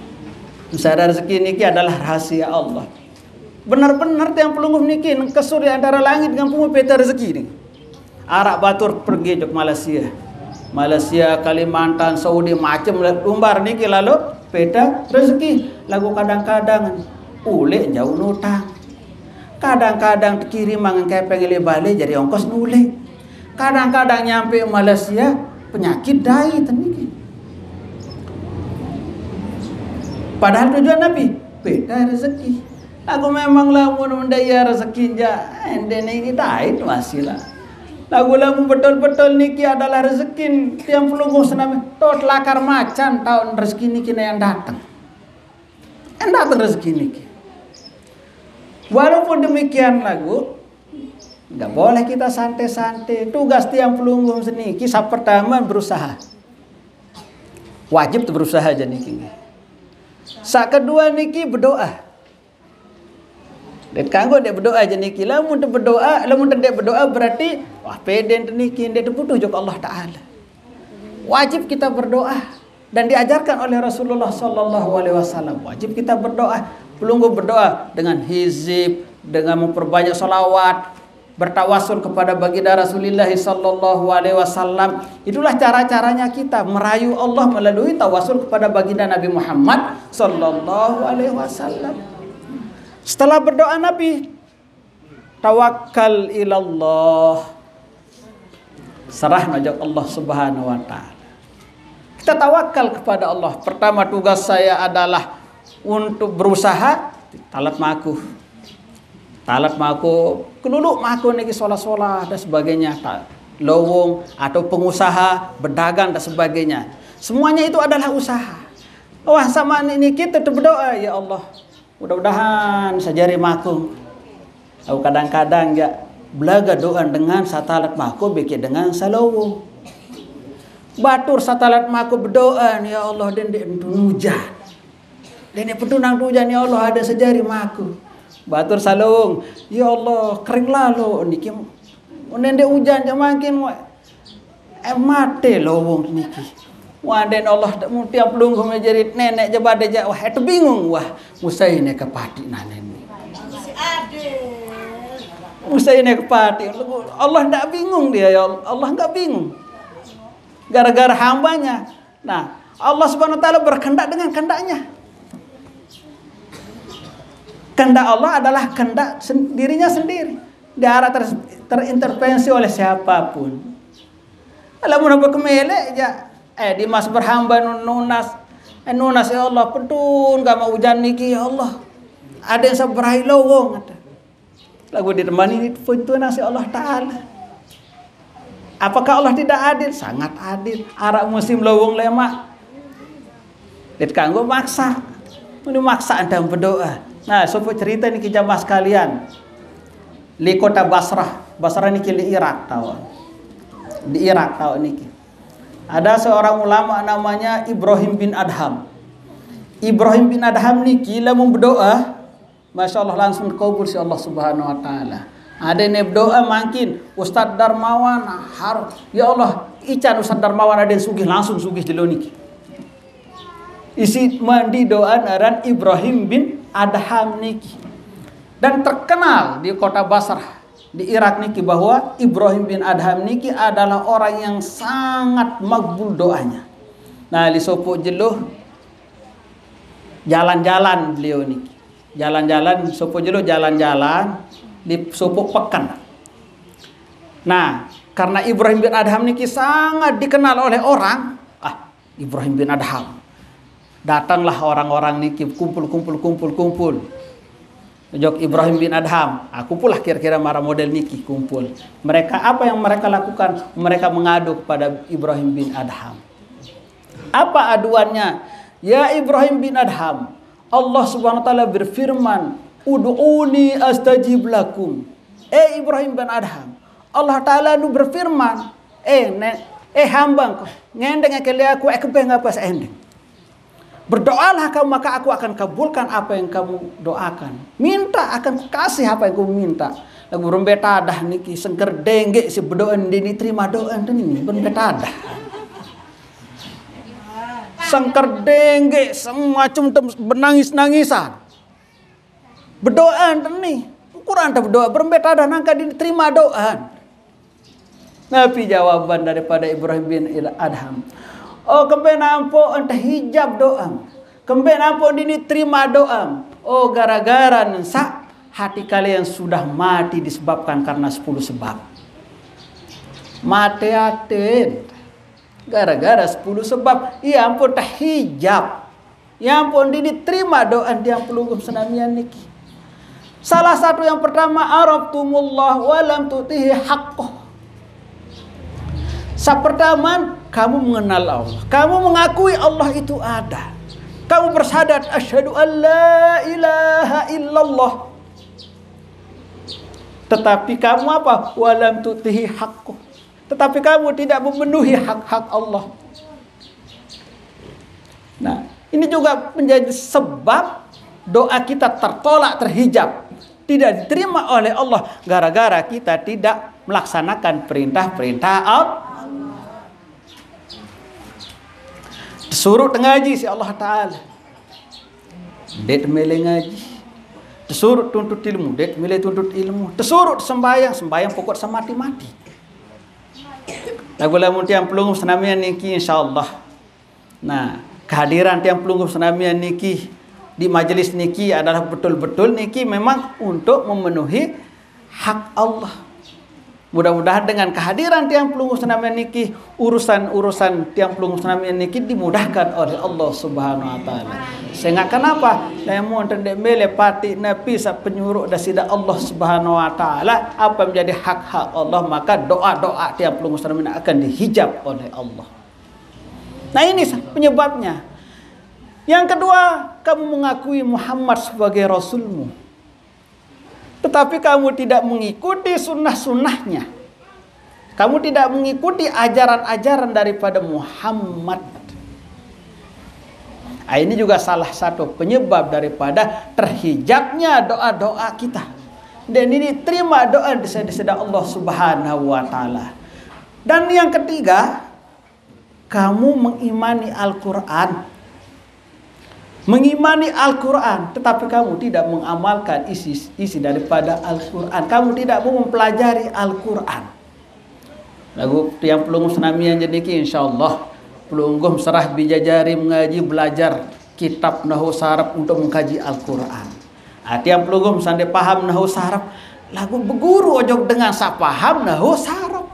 usaha rezeki niki adalah rahasia Allah. Benar-benar yang pelungguh niki kesur di antara langit dengan bumi peta rezeki ini. Arak batur pergi ke Malaysia, Kalimantan, Saudi macam lumbar niki lalu peta rezeki. Lagu kadang-kadang ule jauh nutang. Kadang-kadang kirim mangan kepeng ile balik jadi ongkos nule. Kadang-kadang nyampe Malaysia penyakit dai teniki. Padahal tujuan Nabi beda rezeki. Aku memang lamun mendaya rezeki ja endene iki dai wasilah. Lagu lamun betul-betul niki adalah rezeki tiang pelungguh sename tot lakar macan tahun rezeki niki yang datang. En datang rezeki niki. Walaupun demikian lagu, nggak boleh kita santai-santai. Tugas tiang pelungguh seniki pertama berusaha. Wajib tuh berusaha aja niki. Sak kedua niki berdoa. Dan kanggo dia berdoa aja niki. Lamun dia berdoa berarti wah peden niki dia butuh juga Allah Taala. Wajib kita berdoa dan diajarkan oleh Rasulullah sallallahu alaihi wasallam. Wajib kita berdoa. Pelungguh berdoa dengan hizib, dengan memperbanyak salawat, bertawasul kepada baginda Rasulullah sallallahu alaihi wasallam. Itulah cara-caranya kita merayu Allah melalui tawasul kepada baginda Nabi Muhammad sallallahu alaihi wasallam. Setelah berdoa Nabi tawakkal ilallah. Serah najak Allah Subhanahu wa taala. Kita tawakal kepada Allah. Pertama tugas saya adalah untuk berusaha talat maku keluluk maku niki solah-solah dan sebagainya, lowong atau pengusaha berdagang dan sebagainya, semuanya itu adalah usaha. Wah sama ini kita berdoa ya Allah mudah-mudahan sajari maku. Aku kadang-kadang ya belaga doa dengan satalat maku bikin dengan salowong batur satalat maku berdoa ya Allah dan hujan. Dan petunang hujan ya Allah ada sejari maku. Batur salung, ya Allah kering lalu niki. Nende hujan makin mate lowong niki. Waden Allah tiap pelungguh menjadi nenek jabade ja wah itu bingung wah musai ne kepati nanen. Musai ne kepati. Allah ndak bingung dia ya Allah enggak bingung. Gara-gara hambanya. Nah, Allah Subhanahu wa taala berkehendak dengan kehendaknya. Kehendak Allah adalah kehendak dirinya sendiri. Dia terintervensi oleh siapapun. Kalau mau kemele ya Dimas berhamba nunas nunas ya Allah pedun gak mau hujan niki ya Allah. Ada yang sabrai lowong ada. Lagu ditemani itu nasi Allah Ta'ala. Apakah Allah tidak adil? Sangat adil. Arak musim lowong lemak. Dit kanggo maksa. Ini maksa Anda berdoa. Nah, sopo cerita niki jamaah sekalian. Di kota Basrah. Basrah niki di Irak tahu. Di Irak tahu niki. Ada seorang ulama namanya Ibrahim bin Adham. Ibrahim bin Adham niki lamun berdoa, Masya Allah langsung dikabul si Allah Subhanahu wa taala. Ada yang berdoa makin Ustadz Darmawan harus ya Allah ican Ustadz Darmawan ada yang sugih langsung sugih jelo niki. Isi mandi doa aran Ibrahim bin Adham niki. Dan terkenal di kota Basrah di Irak niki bahwa Ibrahim bin Adham niki adalah orang yang sangat makbul doanya. Nah, li sopo jelo jalan-jalan beliau niki. Jalan-jalan sopo jelo jalan-jalan di sopo pekan. Nah, karena Ibrahim bin Adham niki sangat dikenal oleh orang, Ibrahim bin Adham. Datanglah orang-orang niki kumpul. Jok Ibrahim bin Adham, kumpulah kira-kira marah model niki kumpul. Mereka apa yang mereka lakukan? Mereka mengadu kepada Ibrahim bin Adham. Apa aduannya? Ya Ibrahim bin Adham, Allah Subhanahu wa taala berfirman, "Ud'uni astajib lakum." Ibrahim bin Adham, Allah taala nu berfirman, hambang ngendeng kali aku ekebeng apa seendeng. Berdoalah kamu maka aku akan kabulkan apa yang kamu doakan. Minta akan kasih apa yang kamu minta. Lagu rembetadah niki sengker dengge si berdoan dini terima doa ini rembetadah. Sengker dengge semacam benangis-nangisan. Berdoa nih. Ukuran berdoa berembetadah nangka diterima doa. Nabi jawaban daripada Ibrahim bin Adham. Oh kembenampo entah hijab doa. Kembenampo dini terima doa. Oh gara-gara nensa hati kalian sudah mati disebabkan karena 10 sebab. Mati atin. Gara-gara 10 sebab. Ya ampun tah hijab. Ya ampun dini terima doa yang pelugum senamian niki. Salah satu yang pertama arabtumullah walam tutihi haqqah. Pertama, kamu mengenal Allah. Kamu mengakui Allah itu ada. Kamu bersyahadat asyhadu an la ilaha illallah. Tetapi kamu apa? Walam tutihi haqqah. Tetapi kamu tidak memenuhi hak-hak Allah. Nah, ini juga menjadi sebab doa kita tertolak, terhijab. Tidak diterima oleh Allah gara-gara kita tidak melaksanakan perintah-perintah Allah. Disuruh ngaji si Allah Ta'ala. Det mele ngaji. Disuruh tuntut ilmu. Det mele tuntut ilmu. Disuruh sembahyang pokok semati-mati. Lagu-lagu tiang pelunggup senamian niki insyaallah. Nah, kehadiran tiang pelunggup senamian niki di majelis niki adalah betul-betul niki memang untuk memenuhi hak Allah. Mudah-mudahan dengan kehadiran tiang pelungguh senamian niki urusan-urusan tiang pelungguh senamian niki dimudahkan oleh Allah Subhanahu wa taala. Sehingga kenapa? Namun tendek mele pati nabi sa penyuruh dasida Allah Subhanahu wa taala apa menjadi hak-hak Allah maka doa-doa tiang pelungguh senamian akan dihijab oleh Allah. Nah ini penyebabnya. Yang kedua, kamu mengakui Muhammad sebagai Rasulmu. Tetapi kamu tidak mengikuti sunnah-sunnahnya. Kamu tidak mengikuti ajaran-ajaran daripada Muhammad. Ini juga salah satu penyebab daripada terhijabnya doa-doa kita. Dan ini terima doa diseda Allah Subhanahu wa taala. Dan yang ketiga, kamu mengimani Al-Quran. Mengimani Al-Quran, tetapi kamu tidak mengamalkan isi daripada Al-Quran. Kamu tidak mau mempelajari Al-Quran. Lagu tiang pelungguh senamian jadi insyaallah pelungguh serah bijajari mengaji belajar kitab Nahwu Saraf untuk mengkaji Al-Quran. Tiang pelungguh sande paham Nahwu Saraf, lagu berguru ojok dengan sa paham Nahwu Saraf.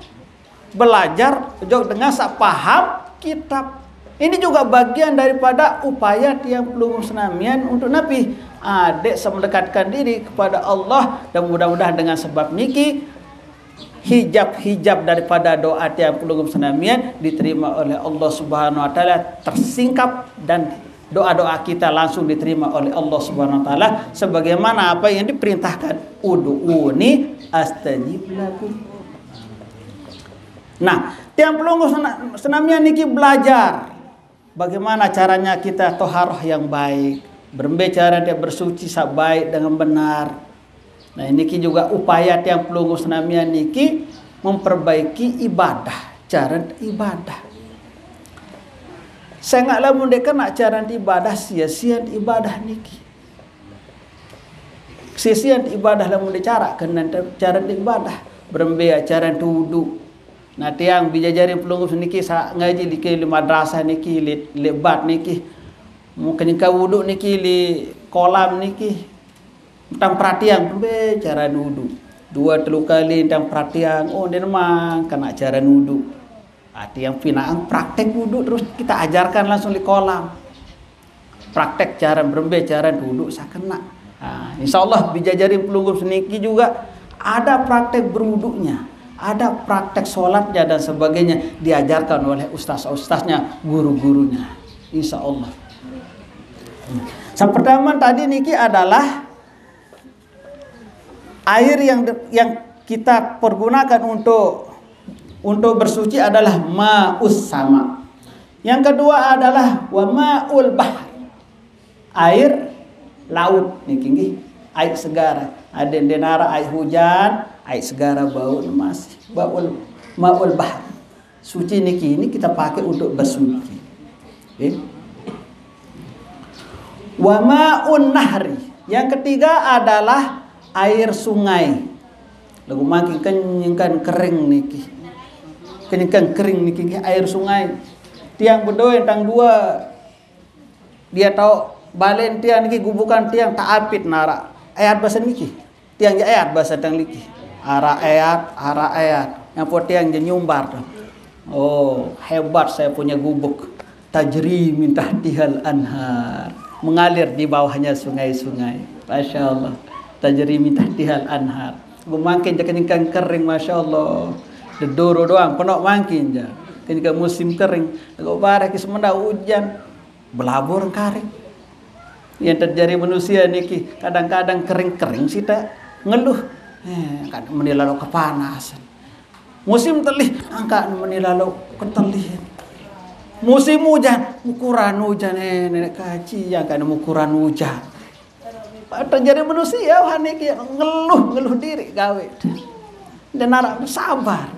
Belajar ojok dengan sa paham kitab. Ini juga bagian daripada upaya tiang pelungguh senamian untuk Nabi adik mendekatkan diri kepada Allah, dan mudah-mudahan dengan sebab niki hijab daripada doa tiang pelungguh senamian diterima oleh Allah Subhanahu wa taala, tersingkap, dan doa-doa kita langsung diterima oleh Allah Subhanahu wa taala sebagaimana apa yang diperintahkan, ud'uni astajib lakum. Nah, tiang pelungguh senamian niki belajar bagaimana caranya kita toharoh yang baik, berbicara dia bersuci baik dengan benar. Nah, ini juga upaya tiang pelungguh senamian niki memperbaiki ibadah, cara ibadah. Saya nggak lamun deka nak cara ibadah sia-sia ibadah niki. Sia-sia ibadah lamun dicara kena cara ibadah, berbicara cara duduk. Nah, tiang bijajari pelungguh niki ngaji di madrasah niki lebat niki mungkin ka wuduk niki li kolam niki tentang perhatian cara duduk 2-3 kali tentang perhatian, oh dia memang kena cara duduk. Tiang pinaan praktek wuduk terus kita ajarkan langsung di kolam, praktek cara cara duduk saya kena. Insyaallah bijajari pelungguh niki juga ada praktek berwuduknya, ada praktek sholatnya dan sebagainya diajarkan oleh ustaz-ustaznya, guru-gurunya, insya Allah. Yang pertama tadi niki adalah air yang kita pergunakan untuk bersuci adalah ma'us sama. Yang kedua adalah wa ma'ul bahr, air laut niki, air segara. Ada denara air hujan, air segara bau masih ma'ul bahr. Suci niki ini kita pakai untuk bersuci. Wa ma'un nahri. Yang ketiga adalah air sungai. Lagu makin kenyingkan kering niki. Kenyingkan kering niki air sungai. Tiang berdoa tang dua. Dia tahu balen tiang niki gubukan tiang tak apit nara. Ayat bahasa niki. Tiang ayat bahasa tang niki. Ara ayat. Yang pot tiang nyumbar. Oh, hebat saya punya gubuk. Tajri min tahtihal anhar. Mengalir di bawahnya sungai-sungai. Masya Allah. Tajri min tahtihal anhar. Makin kenyingkan kering, masya Allah. Dedoro doang, penok makin ja. Kenyingkan musim kering. Kalau barang semenda hujan, belabur kering. Yang terjadi manusia niki kadang-kadang kering-kering sih tak ngeluh. Kadang menilalu kepanasan. Musim telih, angkat menilalu ketelihan. Musim hujan, ukuran hujan nenek kaji yang kan ukuran hujan. Terjadi manusia niki ngeluh diri gawe. Dan harap sabar.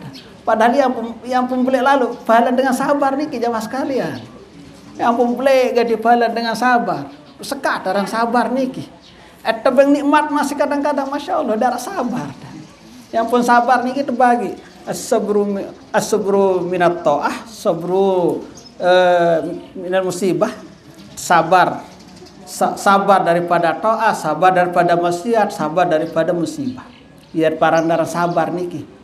Padahal yang pembeli lalu balan dengan sabar niki jamaah sekalian. Yang pembeli gak dibalan dengan sabar. Sekat orang sabar niki. Tebeng nikmat masih kadang-kadang masya Allah darah sabar. Yang pun sabar niki terbagi. As-sabru minat ta'ah, sabru minal musibah. Sabar daripada ta'ah, sabar daripada maksiat, sabar daripada musibah. Biar parandara sabar niki.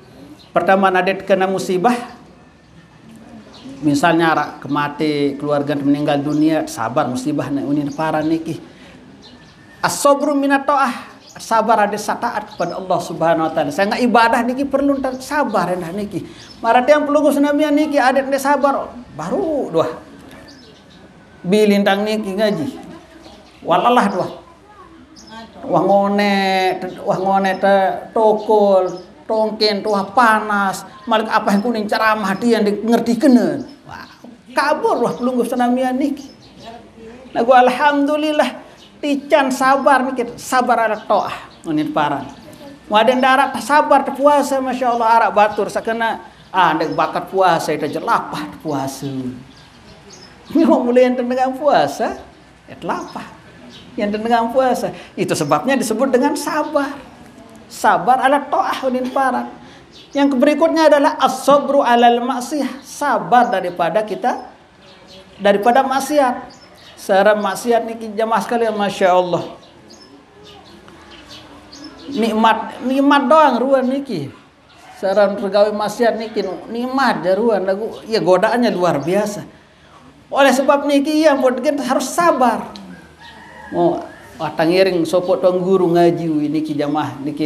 Pertama nadet kena musibah. Misalnya kemati keluarga meninggal dunia, sabar musibah nek unin para niki. As-sabru minat ta'ah, sabar ada taat kepada Allah Subhanahu wa taala. Saya nggak ibadah niki perlu sabar endah niki. Marati yang pelungguh senamian niki adet ne sabar baru dua. Bilintang niki ngaji. Walalah dua. Wah ngone tokol, tongken tuah panas, malik apa yang kuning ceramah dia ngerti kenen. Wah, kabur wah pelungguh senamian niki. Lagu alhamdulillah tican sabar mikir sabar ada toah ngonin paran. Waden darat sabar puasa masya Allah arak batur sakena Ndek bakat puasa itu jelapah puasa. Memang mulai yang dengan puasa, lapah. Yang dengan puasa itu sebabnya disebut dengan sabar. Sabar ala ta'ah udin parat. Yang berikutnya adalah as-sabru alal maksiyah, sabar daripada maksiat. Secara maksiat niki jamaah sekalian, masya Allah. Nikmat doang ruan niki. Secara pergawe maksiat niki nikmat jaruan lagu ya godaannya luar biasa. Oleh sebab niki ya kita harus sabar. Tangiring sopot tong guru ngaji niki jamaah niki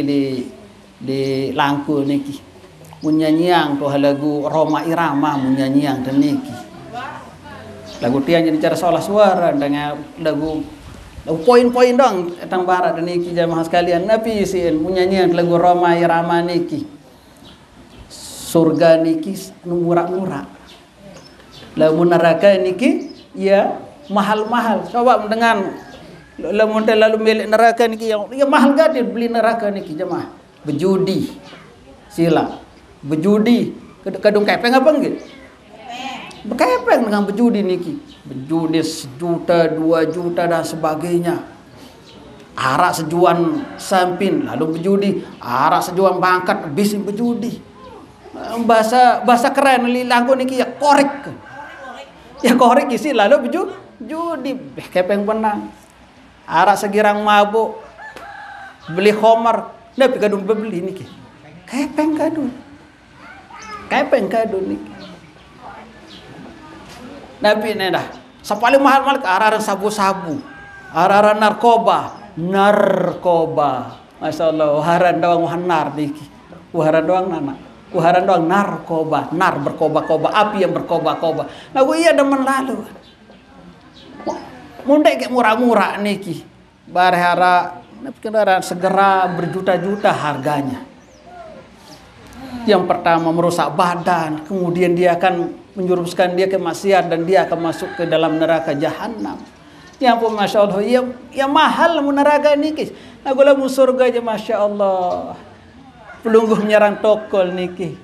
di langku niki. Munyanyiang tuh lagu Roma Irama munyanyiang dan niki. Lagu tiang jadi cara seolah suara dengan lagu poin-poin dong tentang barat dan niki jamaah sekalian nabi sin munyanyiang lagu Roma Irama niki. Surga niki murah-murah. Lalu neraka niki ya mahal-mahal. Coba dengan lalu milik neraka niki ya mahal gede beli neraka niki jemaah. Berjudi. Sila. Berjudi. Kadung kepeng apa enggak? Kepeng dengan berjudi niki. Berjudi 1 juta, 2 juta dan sebagainya. Arak sejuan sampin lalu berjudi, arak sejuan bangkat habis berjudi. Bahasa keren lilangku niki ya korek. Ya korek isi lalu judi kepeng penang. Arak segirang mabuk. Beli khomer, tapi kadung beli niki. Kepeng kadung niki. Nabi dah. Sapali mahal-mahal ke arah sabu-sabu. Arah narkoba. Masya Allah, waharan doang wahanar niki. Waharan doang nana. Kuharan doang narkoba, berkoba-koba, api yang berkoba-koba. Nah gue iya demen lalu. Mundek kayak murah-murah niki. Barhara kendaraan segera berjuta-juta harganya. Yang pertama merusak badan, kemudian dia akan menjuruskan dia ke maksiat dan dia akan masuk ke dalam neraka jahanam. Ya ampun masya Allah, ya mahal neraka niki. Nah gue lamu surga aja masya Allah. Pelungguh menyerang tokol niki.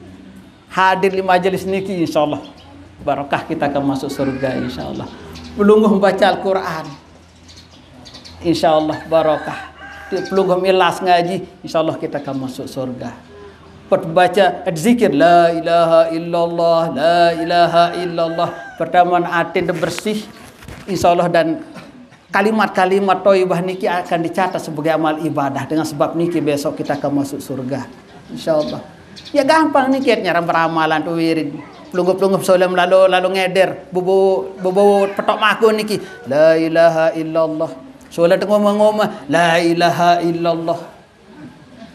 Hadir di majelis niki insyaallah. Barakah kita akan masuk surga insyaallah. Pelungguh membaca Al-Qur'an. Insyaallah barakah. Pelungguh milas ngaji insyaallah kita akan masuk surga. Baca zikir la ilaha illallah, la ilaha illallah. Pertama atin bersih insyaallah dan kalimat-kalimat thayyibah niki akan dicatat sebagai amal ibadah. Dengan sebab niki besok kita akan masuk surga. Insyaallah. Ya gampang nih kiatnya beramalan tuh wirid. Pelunggup-pelunggup soalnya lalu ngeder. Bobo petok maku niki. La ilaha illallah. Soalnya ngomong-ngomong la ilaha illallah.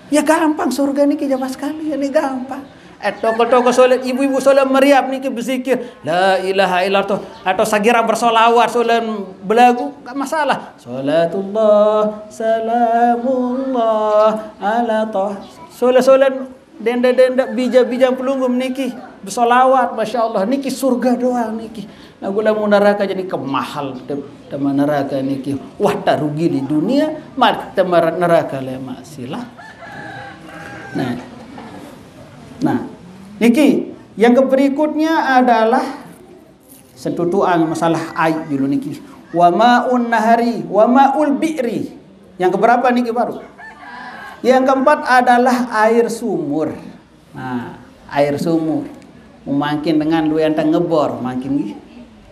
Ya gampang surga niki jamaah sekali. Ini gampang. Toko-toko soalnya ibu-ibu soalnya meriap niki berzikir la ilaha illallah atau sagira bersolawat soalnya belagu gak masalah. Salatullah salamullah ala toh. Soalnya denda bija-bija pelunggum niki bersolawat masya Allah niki surga doang niki. Nah gula mau neraka jadi kemahal teman neraka niki. Wah tak rugi di dunia mak teman neraka lema silah. Nah, niki yang berikutnya adalah sentutuan masalah air dulu niki. Wa ma'un nahari, wa ma'ul bi'ri. Yang keberapa niki baru? Yang keempat adalah air sumur. Nah, air sumur. Makin dengan lu yang ngebor, makin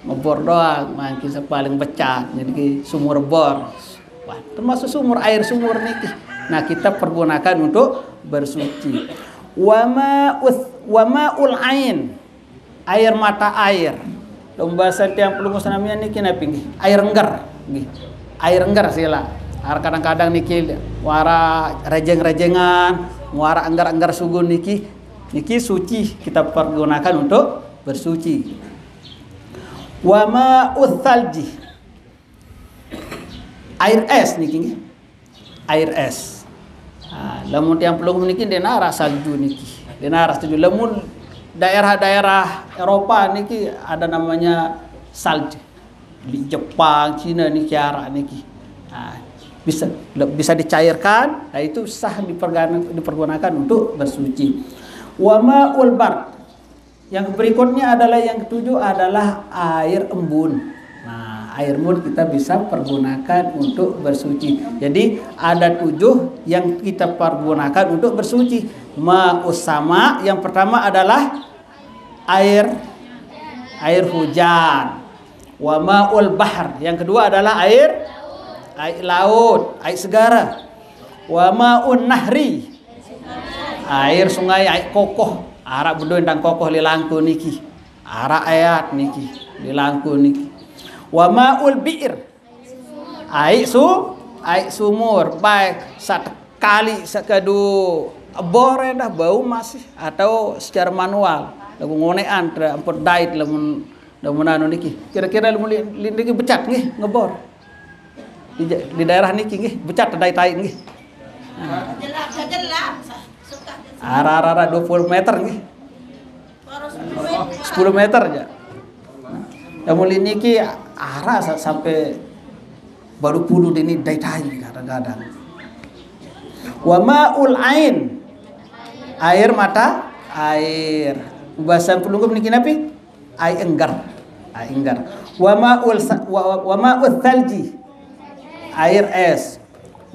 ngebor doang, makin sepaling pecah. Jadi sumur bor. Wah, termasuk sumur air sumur niki. Nah, kita pergunakan untuk bersuci. Wa ma'ul ain. Air mata air. Pembahasan tiang pelungus namanya niki napi nggih. Air enggar nggih. Air enggar sila. Kadang-kadang niki wara rejeng-rejengan, wara anggar-anggar sugun niki suci kita pergunakan untuk bersuci. Wa ma'ul thalji. Air es niki. Air es. Lamun tiang pelungus niki denara salju niki. Denara salju. Lamun daerah-daerah Eropa niki ada namanya salju. Di Jepang, Cina niki arah niki. Bisa dicairkan, nah itu sah dipergunakan untuk bersuci. Wa ma'ul bard. Yang berikutnya adalah yang ketujuh adalah air embun. Nah, air embun kita bisa pergunakan untuk bersuci. Jadi ada 7 yang kita pergunakan untuk bersuci. Ma'us sama, yang pertama adalah air hujan. Wa ma'ul bahr, yang kedua adalah air laut, air segara. Wa ma'un nahri, air sungai, air kokoh. Arak bedoin dan kokoh lilangku niki. Arak ayat niki lilangku niki. Wa ma'ul bi'r, air sumur. Baik sekali sekedu bor dah bau masih atau secara manual. Lagu ngonean ampun dait lamun anu niki. Kira-kira lamun niki becat nggih ngebor. Di daerah niki nggih becat dait-dait nggih. Jelas. Arah 20 meter nih. 10 meter aja. Yang mulai niki arah sampai baru puluh ini dai-dai kadang-kadang. Wa ma'ul ain, air mata, air. Bahasa pelunggup niki napi? Air enggar. Wa ma'ul thalji, air es.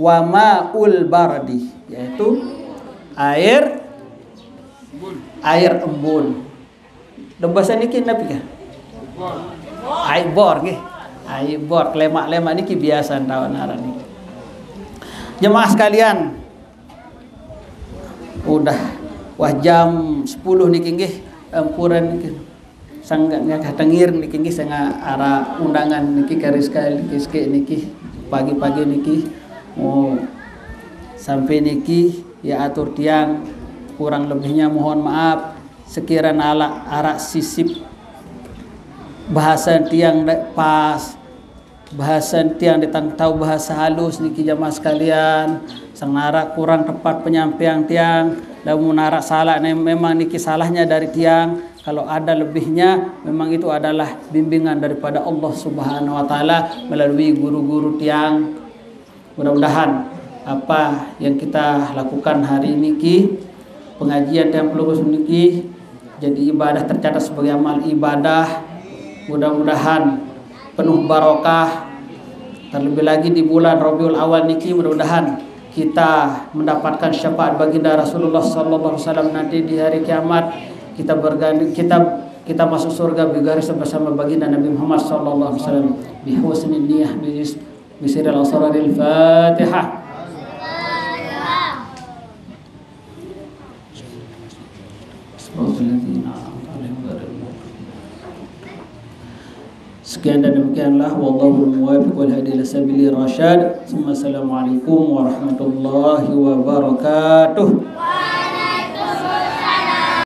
Wa ma'ul bardi, yaitu air embun. Dan bahasa niki napi ka? Air bor nggih. Air bor lemak-lemak niki biasa tahu aran niki. Jemaah sekalian, udah jam 10 niki nggih ampuran niki. Sanggaknya katengir niki nggih sanga ara undangan niki karis kali niki pagi-pagi niki mau sampai niki ya atur tiang, kurang lebihnya mohon maaf. Sekiranya arak sisip bahasa tiang pas, bahasa tiang ditang tahu bahasa halus niki jamaah sekalian. Sang nara kurang tepat penyampaian tiang, lamun nara salah memang niki salahnya dari tiang. Kalau ada lebihnya memang itu adalah bimbingan daripada Allah Subhanahu wa taala melalui guru-guru tiang. Mudah-mudahan apa yang kita lakukan hari ini pengajian yang perlu niki jadi ibadah tercatat sebagai amal ibadah. Mudah-mudahan penuh barokah. Terlebih lagi di bulan Rabiul Awal niki mudah-mudahan kita mendapatkan syafaat baginda Rasulullah sallallahu alaihi wasallam nanti di hari kiamat. Kita berganding kita masuk surga bergaris bersama baginda Nabi Muhammad sallallahu alaihi wasallam. Bi husnil niyyah bi sirril asraril Fatihah. Sekian dan demikianlah, wallahu muwaffiq wal hadi ila sabilir rasyad. Assalamualaikum warahmatullahi wabarakatuh.